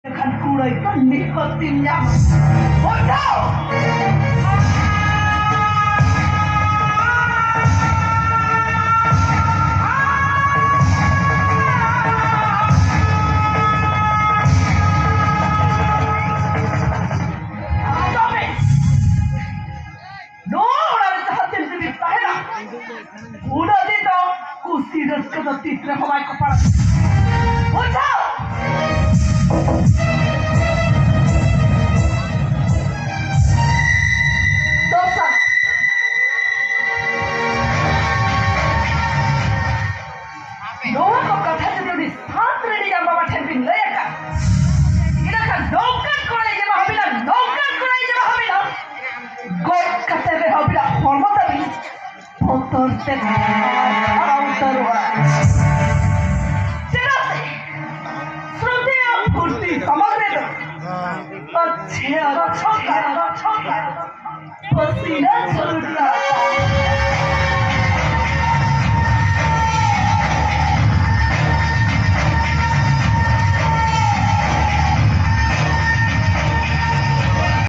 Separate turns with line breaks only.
Kan kurai kan nikmatinnya. Bodoh! Udah dito, kusidas ka na titra kamay ko para. Bodoh! पसीना छोड़